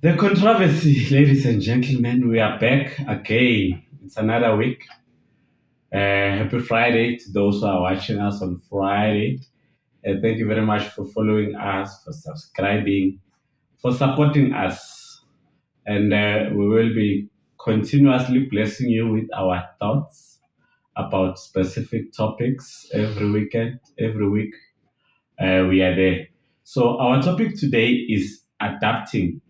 The controversy, ladies and gentlemen, we are back again. It's another week. Happy Friday to those who are watching us on Friday. Thank you very much for following us, for subscribing, for supporting us. And we will be continuously blessing you with our thoughts about specific topics every weekend, every week. We are there. So, our topic today is adapting,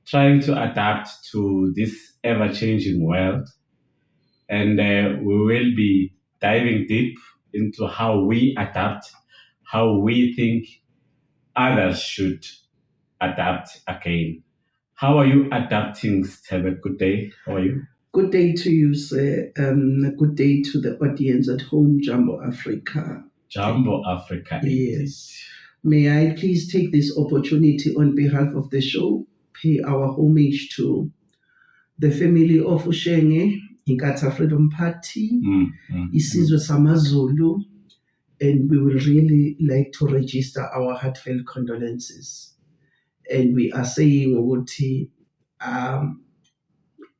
trying to adapt to this ever changing world. And we will be diving deep into how we adapt, how we think others should adapt again. How are you adapting, Steve? Good day. How are you? Good day to you, sir. Good day to the audience at home, Jumbo Africa. Jumbo Africa. Yes. May I please take this opportunity on behalf of the show, pay our homage to the family of Ushenge, Inkatha Freedom Party, Isizwe Samazulu, and we will really like to register our heartfelt condolences. And we are saying, Uguti,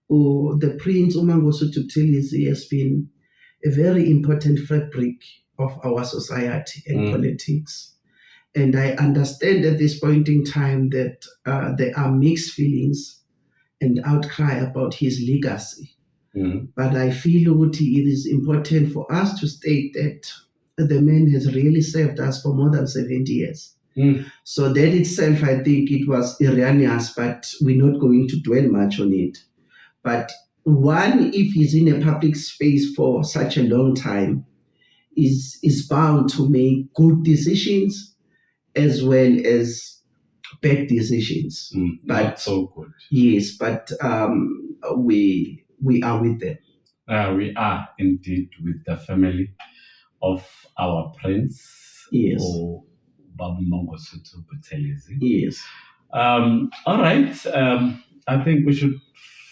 the Prince Umangosuthu Buthelezi has been a very important fabric of our society and politics. And I understand at this point in time that there are mixed feelings and outcry about his legacy. But I feel it is important for us to state that the man has really served us for more than 70 years. So that itself, I think it was erroneous, but we're not going to dwell much on it. But one, if he's in a public space for such a long time, is bound to make good decisions as well as bad decisions. But Not so good. yes, but we are with them. We are indeed with the family of our prince, Yes. or Babu Mangosuthu Buthelezi. Yes. All right. I think we should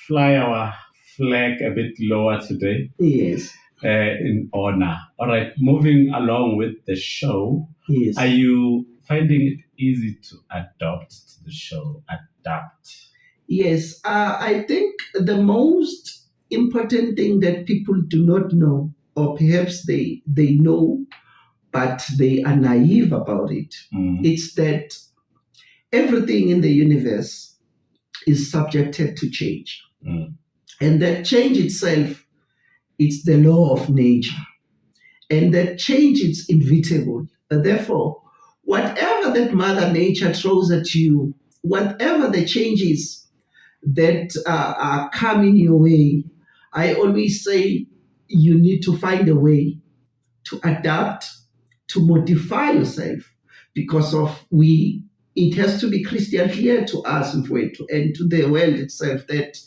fly our flag a bit lower today Yes. in honor. All right. Moving along with the show. Yes. Are you finding it easy to adapt to the show? Adapt. Yes. I think the most important thing that people do not know, or perhaps they know, but they are naive about it, it's that everything in the universe is subjected to change. And that change itself, it's the law of nature. And that change is inevitable. Therefore, whatever that Mother Nature throws at you, whatever the changes that are coming your way, I always say you need to find a way to adapt, to modify yourself, because of it has to be crystal clear to us and to the world itself that,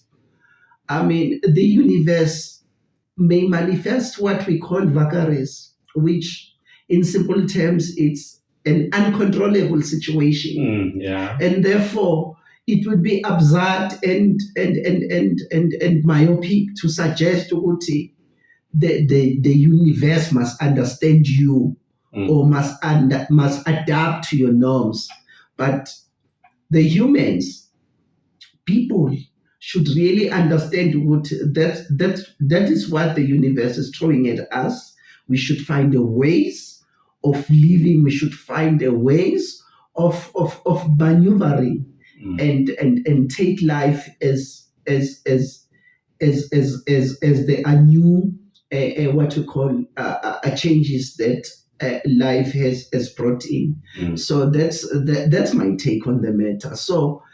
the universe may manifest what we call vagaries, which in simple terms, it's an uncontrollable situation. And therefore, it would be absurd and myopic to suggest that the universe must understand you or must adapt to your norms. But the humans, people, should really understand that is what the universe is throwing at us. We should find a ways of living. We should find a ways of maneuvering and take life as there are new what we call changes that life has brought in. So that's my take on the matter. So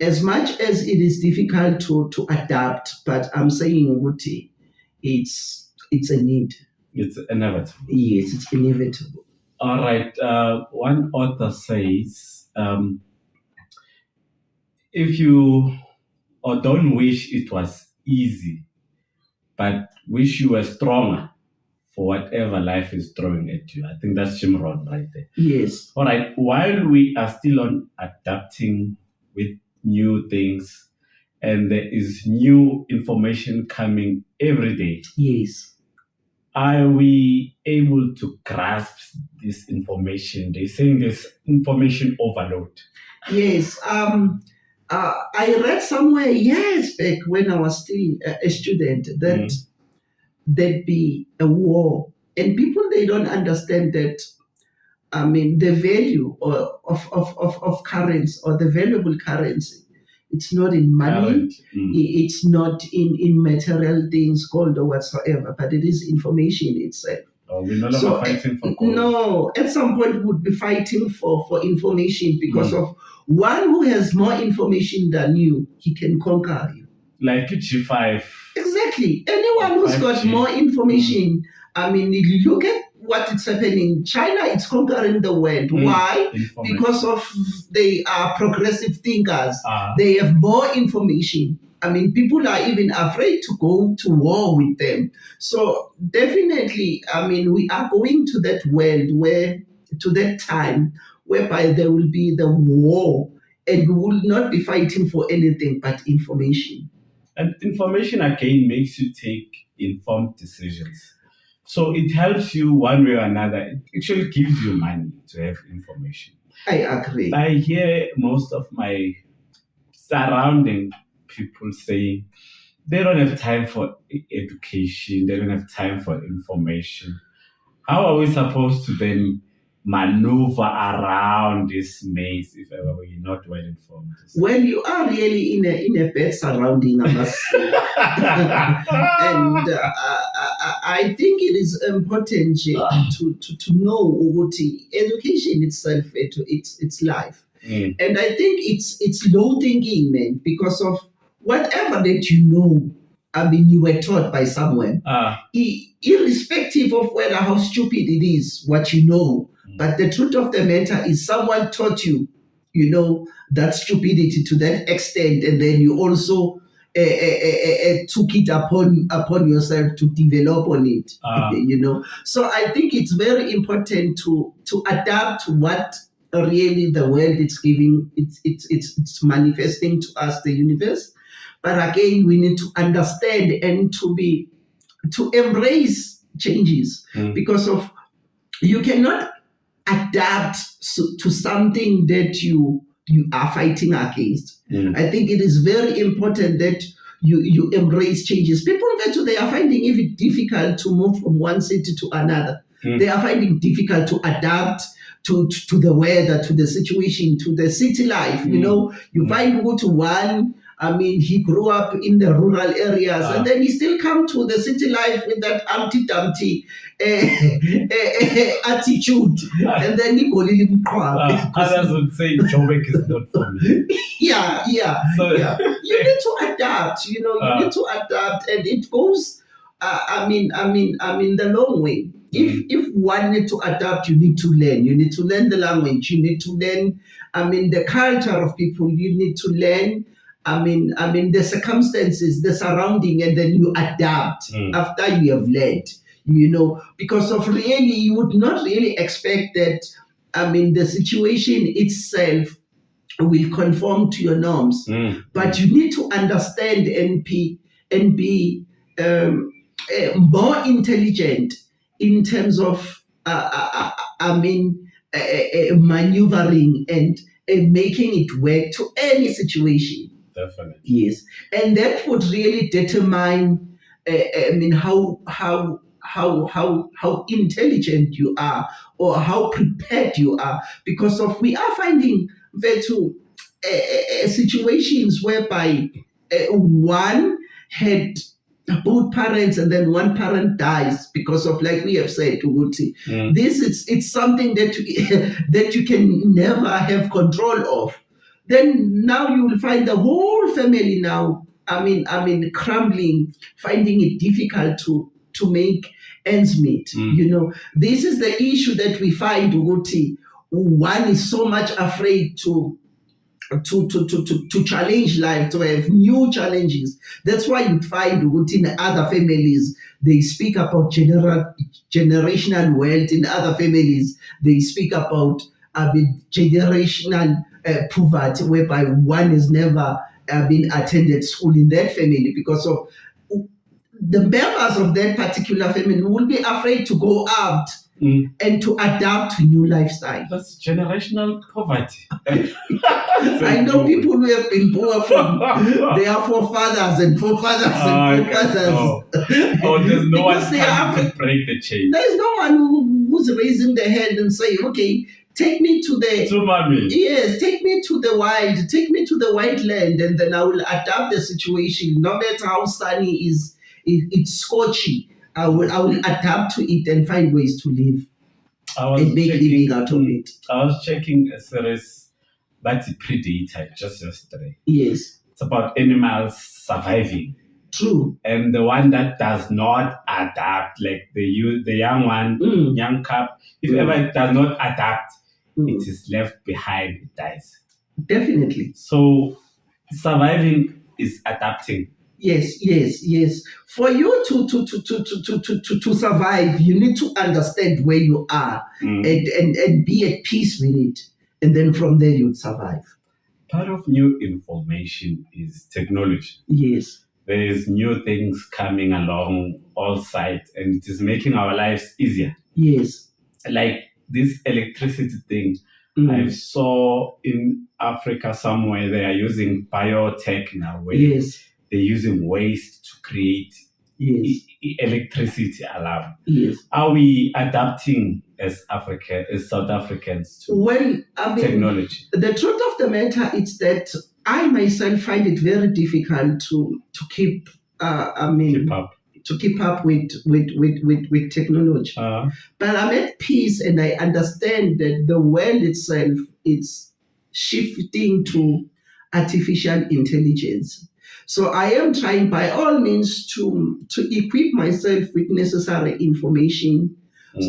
as much as it is difficult to adapt, but I'm saying, Uguti, it's a need. It's inevitable. Yes, it's inevitable. All right. One author says, if you don't wish it was easy, but wish you were stronger for whatever life is throwing at you. I think that's Jim Rohn right there. Yes. All right. While we are still on adapting with new things, and there is new information coming every day. Yes. Are we able to grasp this information? They're saying there's information overload. Yes. I read somewhere years back when I was still a student that there'd be a war, and people they don't understand that. I mean, the value of currency or the valuable currency, it's not in money, it's not in material things, gold or whatsoever, but it is information itself. We're no longer fighting for gold. No, at some point we would be fighting for information because of one who has more information than you, he can conquer you. Like G5. Exactly. Anyone who's got more information, I mean, if you look at what is happening, China is conquering the world. Why? Because of they are progressive thinkers. They have more information. I mean, people are even afraid to go to war with them. So definitely, I mean, we are going to that world to that time whereby there will be the war, and we will not be fighting for anything but information. And information again makes you take informed decisions. So it helps you one way or another. It actually gives you money to have information. I agree. I hear most of my surrounding people saying they don't have time for education, they don't have time for information. How are we supposed to then maneuver around this maze if ever we're not well informed? Well, you are really in a bad surrounding, I must say. And I think it is important to know what education itself, it's life. And I think it's low thinking, man, because of whatever that you know. I mean, you were taught by someone, irrespective of whether how stupid it is, what you know. But the truth of the matter is someone taught you, that stupidity to that extent, and then you also took it upon yourself to develop on it, So I think it's very important to adapt to what really the world is giving, it's manifesting to us, the universe. But again, we need to understand and to embrace changes because of you cannot adapt to something that you are fighting against. I think it is very important that you embrace changes. People they are finding it difficult to move from one city to another. They are finding it difficult to adapt to the weather, to the situation, to the city life. You find go to one. I mean, he grew up in the rural areas, and then he still come to the city life with that Humpty-Dumpty attitude, and then he go little crap. Others would say Joburg is not for me. Yeah. You need to adapt. You need to adapt, and it goes. I mean, the long way. If one need to adapt, you need to learn. You need to learn the language. You need to learn. I mean, the culture of people. You need to learn. I mean, the circumstances, the surrounding, and then you adapt after you have learned, because of really, you would not really expect that, the situation itself will conform to your norms. But you need to understand and be more intelligent in terms of, maneuvering and making it work to any situation. Definitely. Yes, and that would really determine, how intelligent you are or how prepared you are, because we are finding that situations whereby one had both parents and then one parent dies because of, like we have said, Uguti. It's something that you can never have control of. Then now you will find the whole family now, crumbling, finding it difficult to make ends meet. This is the issue that we find, Uguti. One is so much afraid to challenge life, to have new challenges. That's why you find in other families, they speak about generational wealth. In other families, they speak about generational poverty, whereby one has never been attended school in that family, because of the members of that particular family will be afraid to go out and to adapt to new lifestyle. That's generational poverty. I know people who have been poor from their forefathers and forefathers and forefathers. Oh, there's no one Because they are coming to break the chain. There's no one who's raising their hand and saying, okay, take me to the To mommy. Yes, take me to the wild, take me to the white land, and then I will adapt the situation. No matter how sunny it's scorchy, I will adapt to it and find ways to live and make living out of it. I was checking a series that's a Predator just yesterday. Yes. It's about animals surviving. True. And the one that does not adapt, like the young one, young cub, if ever it does not adapt, it is left behind, it dies. Definitely. So surviving is adapting. Yes. For you to survive, you need to understand where you are and be at peace with it. And then from there you'd survive. Part of new information is technology. Yes. There is new things coming along all sides, and it is making our lives easier. Yes. Like this electricity thing, I saw in Africa somewhere they are using biotech now, where they're using waste to create electricity around. Yes. Are we adapting as South Africans to technology? The truth of the matter is that I myself find it very difficult to keep keep up with technology. But I'm at peace, and I understand that the world itself is shifting to artificial intelligence. So I am trying by all means to equip myself with necessary information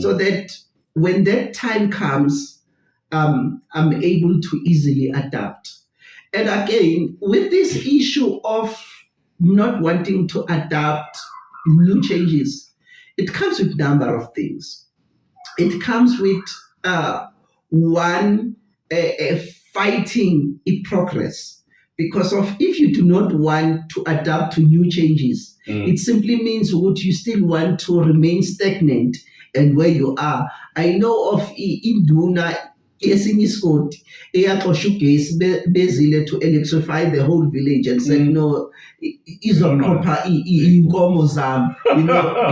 so that when that time comes, I'm able to easily adapt. And again, with this issue of not wanting to adapt new changes, it comes with a number of things. It comes with fighting progress. Because of if you do not want to adapt to new changes, it simply means would you still want to remain stagnant and where you are. I know of Induna esinye isigodi eyaxosha ugesi bezile to electrify the whole village and said no, izoqopha inkomo zami,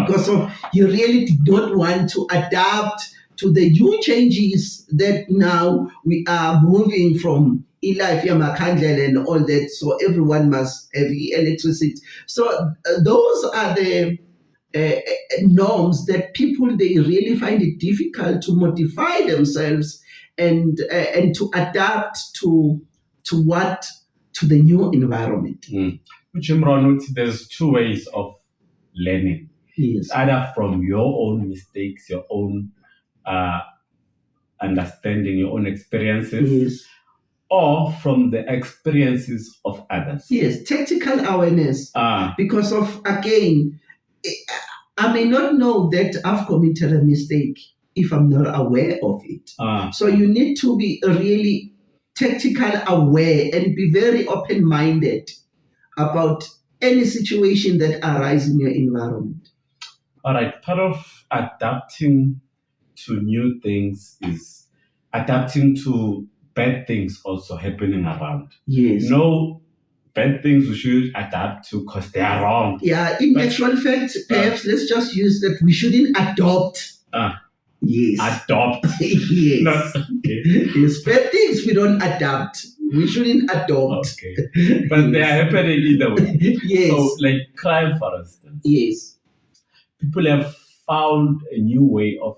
because of you really did not want to adapt to the new changes that now we are moving from life yamakhandlela and all that, so everyone must have electricity. So those are the norms that people, they really find it difficult to modify themselves and to adapt to the new environment. There's two ways of learning. Yes. Either from your own mistakes, your own understanding, your own experiences. Yes. Or from the experiences of others. Yes, tactical awareness. Because of, again, I may not know that I've committed a mistake if I'm not aware of it. So you need to be really tactical aware and be very open-minded about any situation that arises in your environment. All right, part of adapting to new things is adapting to bad things also happening around. Yes. No bad things we should adapt to because they are wrong. Yeah, in actual fact, perhaps let's just use that we shouldn't adopt. Yes. Adopt. Yes. No, okay. Yes, bad things we don't adapt. We shouldn't adopt. Okay. But they are happening either way. Yes. So, like crime, for instance. Yes. People have found a new way of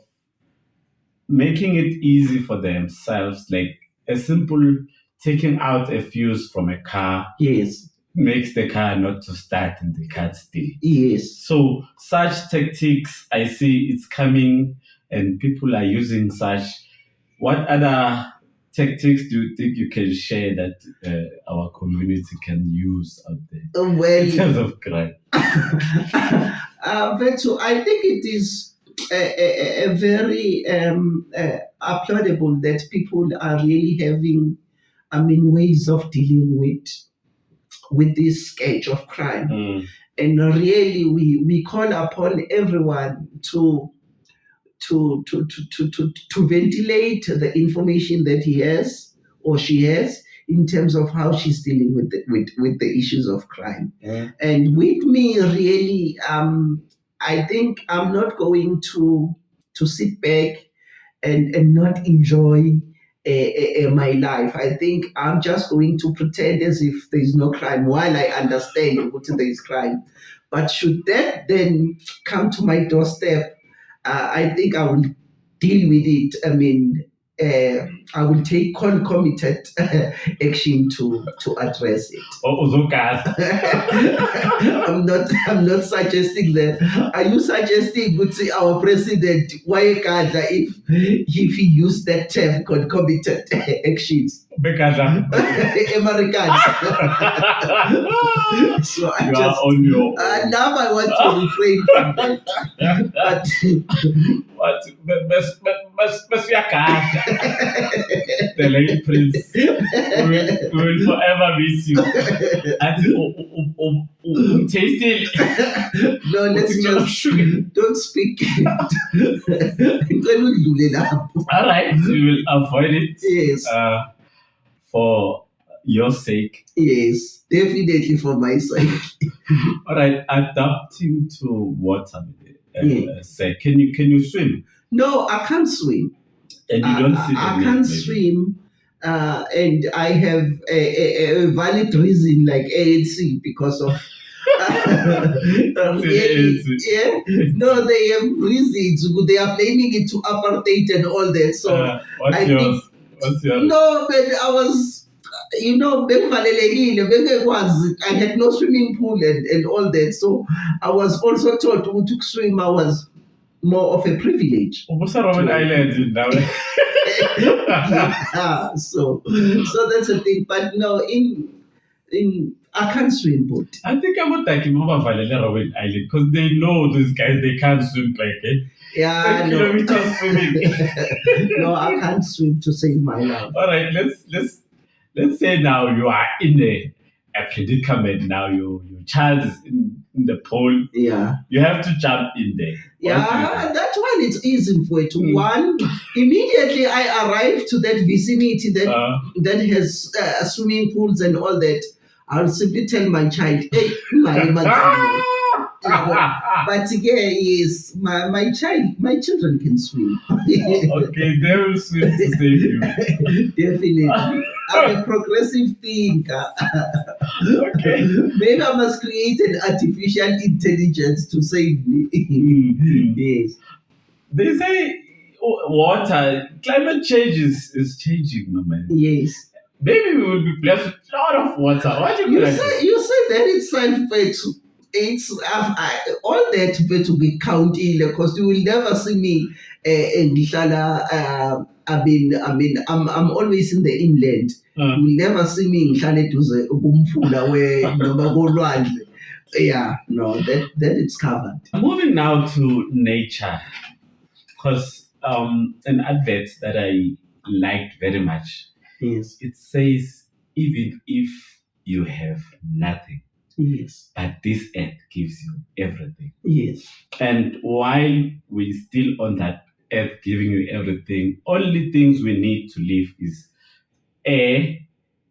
making it easy for themselves, like a simple taking out a fuse from a car. Yes. Makes the car not to start and the car stay. Yes. So such tactics, I see it's coming and people are using such. What other tactics do you think you can share that our community can use out there well, in terms of crime? Vetu, I think it is a very applaudable that people are really having, ways of dealing with this scourge of crime. And really, we call upon everyone to to ventilate the information that he has or she has in terms of how she's dealing with the issues of crime. Yeah. And with me, really, I think I'm not going to sit back and not enjoy my life. I think I'm just going to pretend as if there's no crime while I understand what there is crime. But should that then come to my doorstep, I think I will deal with it. I mean, I will take concomitant action to address it. I'm not suggesting that. Are you suggesting our president Wayegadla if he used that term concomitant actions? American. So I You just are on your now I want to refrain from that. but we are the lady prince. We will forever miss you. Tasty. No, let's just don't speak. All right, we will avoid it. Yes. For your sake. Yes, definitely for my sake. All right, adapting to water. Say, can you swim? No, I can't swim. And you don't see I can't swim. And I have a valid reason like ANC because of really, yeah. No, they have reasons. They are blaming it to apartheid and all that. So what's yours? No, but I was, I had no swimming pool and all that. So I was also taught who took swim. I was more of a privilege. Islands now. Yeah, so that's a thing. But no, in I can't swim, but I think I'm not talking about Robben Island because they know these guys, they can't swim like it. Yeah, 10 kilometers swimming. No, I can't swim to save my life. All right, let's say now you are in a predicament. Now your child is in the pool. Yeah, you have to jump in there. Yeah, that one is easy for it. One, immediately I arrive to that vicinity that has swimming pools and all that. I'll simply tell my child, hey, but yeah, yes, my children can swim. Okay, they will swim to save you. Definitely. I'm a progressive thinker. Okay. Maybe I must create an artificial intelligence to save me. Yes. They say water, climate change is changing, no man. Yes. Maybe we will be blessed with a lot of water. What do you say? You say that it's all that to be counting because you will never see me in Gishala. I'm always in the inland. You will never see me in Gishala to Umfula where yeah, no, that it's covered. Moving now to nature, because an advert that I liked very much. Yes. It says, even if you have nothing, yes, but this earth gives you everything. Yes. And while we're still on that earth giving you everything, only things we need to live is air,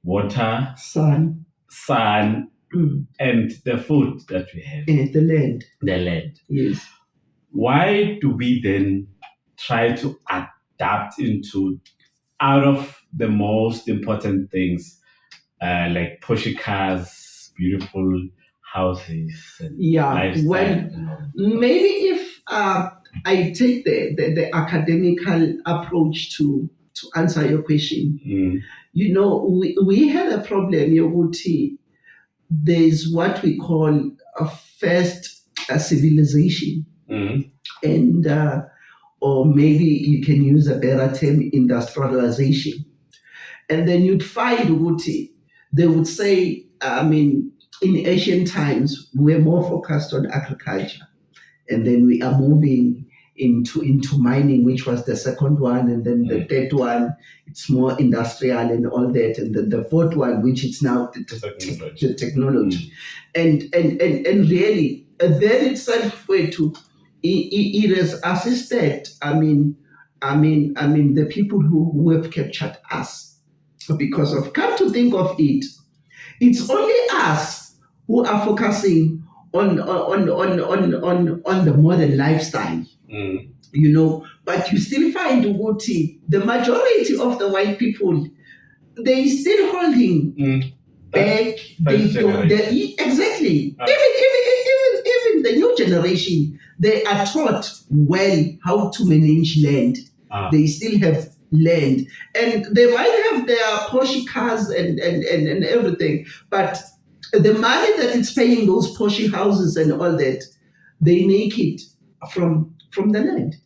water, sun, and the food that we have. And the land. The land. Yes. Why do we then try to adapt into out of the most important things, like Porsche cars, beautiful houses, and lifestyle? Well, maybe if I take the academical approach to answer your question, we had a problem, Yoguti. There's what we call a first civilization, and or maybe you can use a better term, industrialization. And then you'd find, Uguti, they would say, in ancient times, we're more focused on agriculture. And then we are moving into mining, which was the second one. And then the third one, it's more industrial and all that. And then the fourth one, which is now the technology. And really, that itself way to it has assisted. The people who have captured us because of. Come to think of it, it's only us who are focusing on the modern lifestyle. But you still find Uguti, the majority of the white people, they still holding back. Exactly. Even the new generation, they are taught well how to manage land. They still have land, and they might have their Porsche cars and everything, but the money that it's paying those Porsche houses and all that, they make it from the land,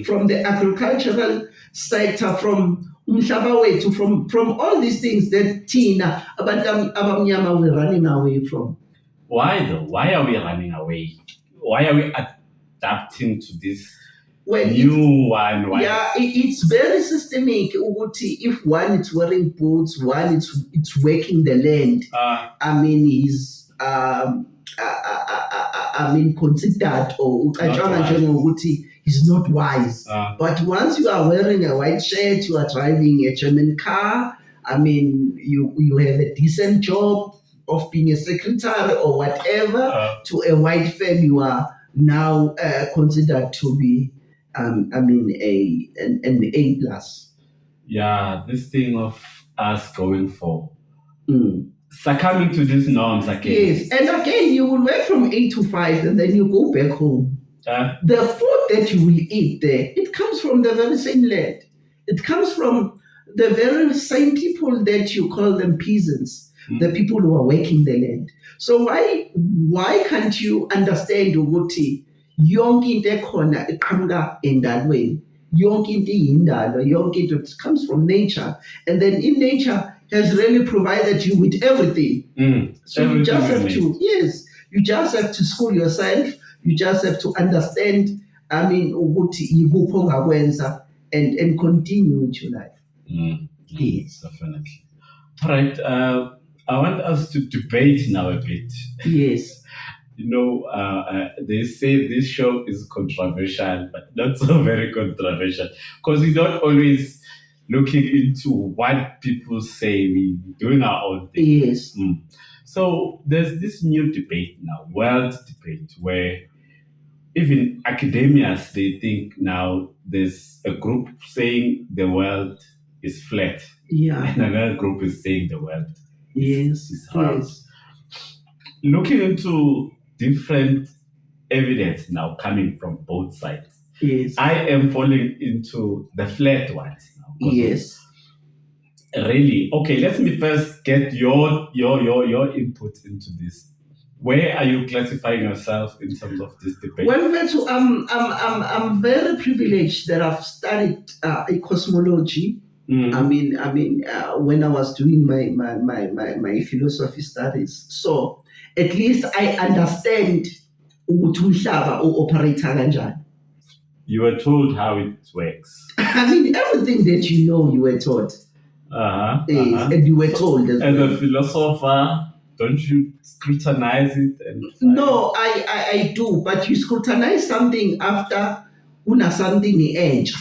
from the agricultural sector, from umhlaba wethu, from all these things that Tina abantu abamnyama we're running away from. Why though? Why are we running away? Why are we adapting to this new one? Why? Yeah, it's very systemic. If one is wearing boots, one it's working the land. He's considered or he's not wise. But once you are wearing a white shirt, you are driving a German car. You have a decent job of being a secretary or whatever. To a white firm, you are now considered to be an A plus. Yeah, this thing of us going for succumbing to these norms again. Yes, and again, you will work from 8 to 5 and then you go back home. The food that you will eat there, it comes from the very same land. It comes from the very same people that you call them peasants, the people who are working the land. So why can't you understand ukuthi yonke into ekhona iqhamuka endalweni? Yonke into iyindalo, yonke into it comes from nature, and then in nature has really provided you with everything. So you just have to, you just have to school yourself. You just have to understand. Ukuthi yikuphi ongakwenza and continue with your life. Yes, definitely. All right. I want us to debate now a bit. Yes. They say this show is controversial, but not so very controversial, because we're not always looking into what people say. We're doing our own thing. Yes. So there's this new debate now, world debate, where even academians, they think now there's a group saying the world is flat. Yeah. And another group is saying the world is round. Yes. Looking into different evidence now coming from both sides. Yes. I am falling into the flat ones now. Yes. Really? Okay, let me first get your input into this. Where are you classifying yourself in terms of this debate? Well, I'm very privileged that I've studied cosmology. When I was doing my philosophy studies, so at least I understand ukuthi umhlaba operates kanjani. You were told how it works. Everything that you were taught. And you were told as well. A philosopher, don't you scrutinize it? No, I do, but you scrutinize something after something age.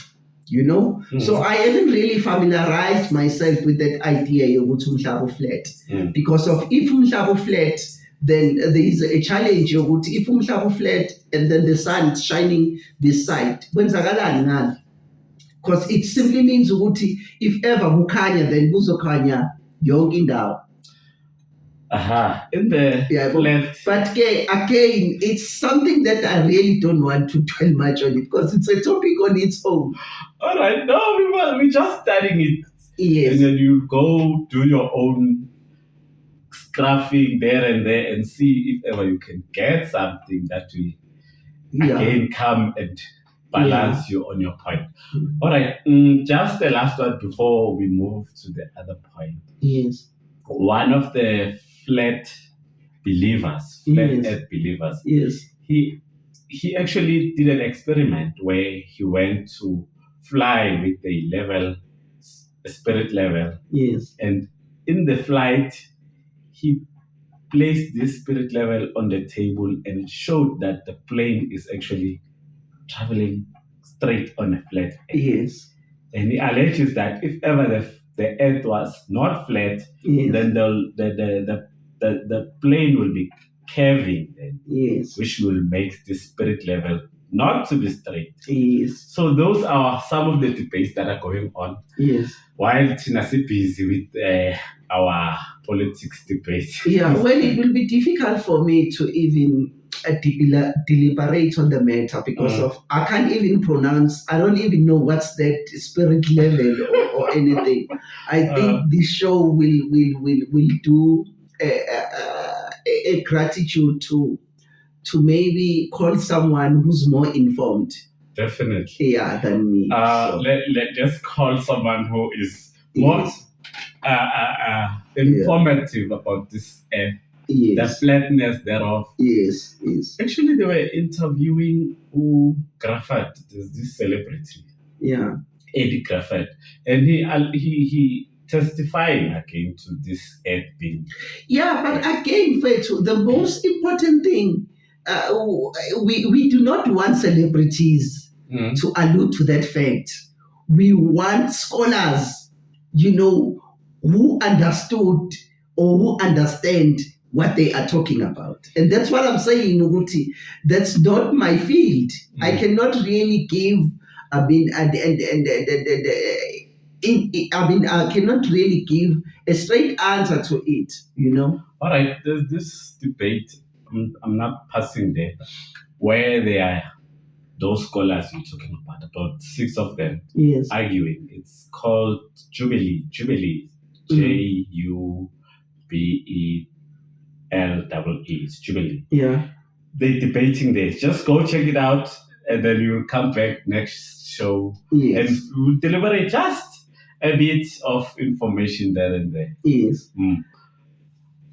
So I haven't really familiarized myself with that idea of umhlaba flat. Because of if umhlaba flat, then there is a challenge of if umhlaba flat and then the sun is shining this side. Because it simply means if ever kukhanya, then kuzokhanya yonke indawo. In the flat. But again, it's something that I really don't want to dwell much on it because it's a topic on its own. All right, no, we're just studying it. Yes. And then you go do your own graphing there and see if ever you can get something that will again come and balance you on your point. All right, just the last one before we move to the other point. Yes. One of the flat believers, earth believers, he actually did an experiment where he went to fly with the spirit level. Yes. And in the flight, he placed this spirit level on the table and showed that the plane is actually traveling straight on a flat earth. Yes. And he alleges that if ever the earth was not flat, Yes. then the plane will be curving then, Yes. which will make the spirit level not to be straight. Yes. So those are some of the debates that are going on. Yes. While Tinasi busy with our politics debates. Yeah, well, it will be difficult for me to even deliberate on the matter because of I can't even pronounce. I don't even know what's that spirit level or anything. I think this show will do a gratitude to maybe call someone who's more informed. Definitely. Yeah, than me. So. Let's call someone who is more informative about this the flatness thereof. Yes, yes. Actually, they were interviewing Grafat, this celebrity. Yeah. Eddie Grafat. And he testifying again to this earth being. Yeah, but again, Fetu, the most important thing, we do not want celebrities to allude to that fact. We want scholars, who understood or who understand what they are talking about. And that's what I'm saying, Uguti. That's not my field. I cannot really give, I cannot really give a straight answer to it, All right, there's this debate, I'm not passing there, where they are, those scholars you're talking about 6 of them arguing. It's called Jubilee, Jubelee, it's Jubilee. Yeah. They're debating this. Just go check it out, and then you'll come back next show, and we'll deliberate just a bit of information there and there. Yes.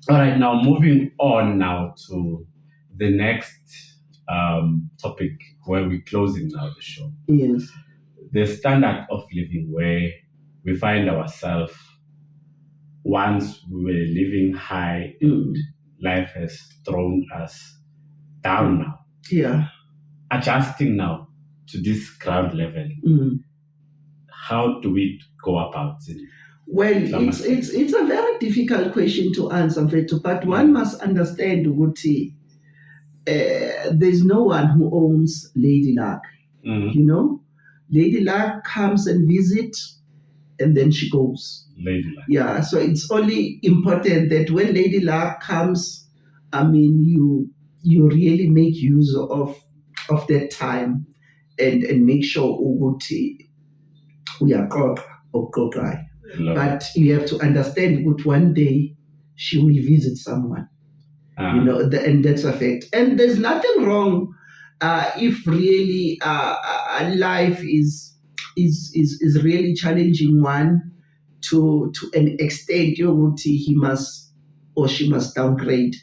All right, now moving on now to the next topic where we're closing now the show. Yes. The standard of living, where we find ourselves once we were living high and life has thrown us down now. Yeah. Adjusting now to this ground level. How do we go about it? Well, it's a very difficult question to answer, but one must understand, Uguti, there's no one who owns Lady Luck. Lady Luck comes and visits, and then she goes. Lady Luck. Yeah, so it's only important that when Lady Luck comes, you really make use of that time and make sure Uguti we are cry. But you have to understand that one day she will visit someone. And that's a fact. And there's nothing wrong if really life is really challenging one to an extent. He must or she must downgrade.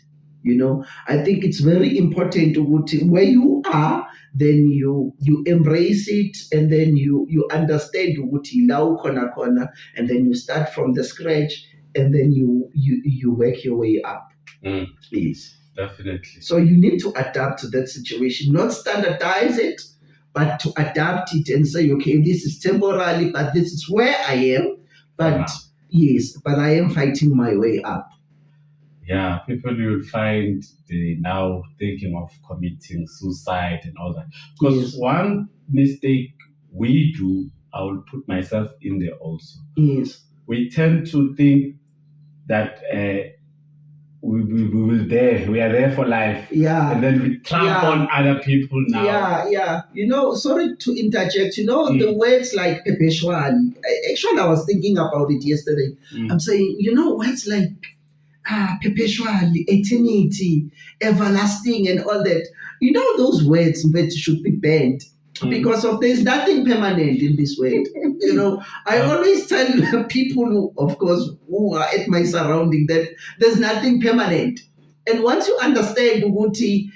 I think it's very important to where you are. Then you embrace it, and then you understand corner, and then you start from the scratch, and then you work your way up. Please. Definitely. So you need to adapt to that situation, not standardize it, but to adapt it and say, okay, this is temporary, but this is where I am. But but I am fighting my way up. Yeah, people will find they now thinking of committing suicide and all that. Because one mistake we do, I will put myself in there also. Yes. We tend to think that we are there for life. Yeah. And then we tramp on other people now. Yeah. Sorry to interject. The words like Pepeshwali. Actually, I was thinking about it yesterday. I'm saying, words like perpetually, eternity, everlasting, and all that. Those words that should be banned because there's nothing permanent in this world. I always tell people, of course, who are at my surrounding, that there's nothing permanent. And once you understand, Uguti,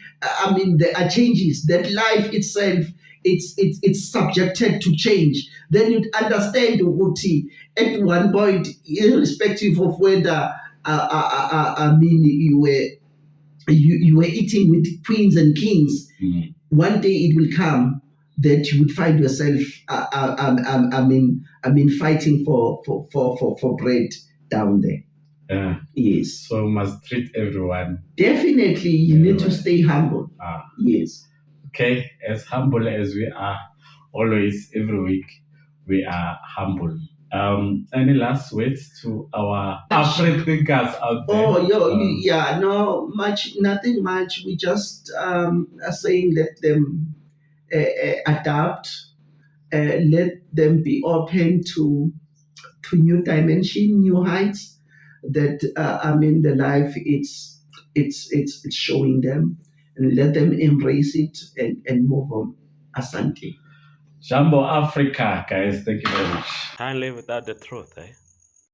there are changes, that life itself, it's subjected to change. Then you'd understand, Uguti, at one point, irrespective of whether I mean, you were eating with queens and kings. One day it will come that you would find yourself, fighting for bread down there. Yeah. Yes. So must treat everyone. Definitely, you need to stay humble. Yes. Okay, as humble as we are, always every week, we are humble. Any last words to our Afro thinkers out there? No, nothing much. We just are saying let them adapt, let them be open to new dimension, new heights. That the life it's showing them, and let them embrace it and move on. Asante. Jambo Africa, guys. Thank you very much. Can't live without the truth, eh?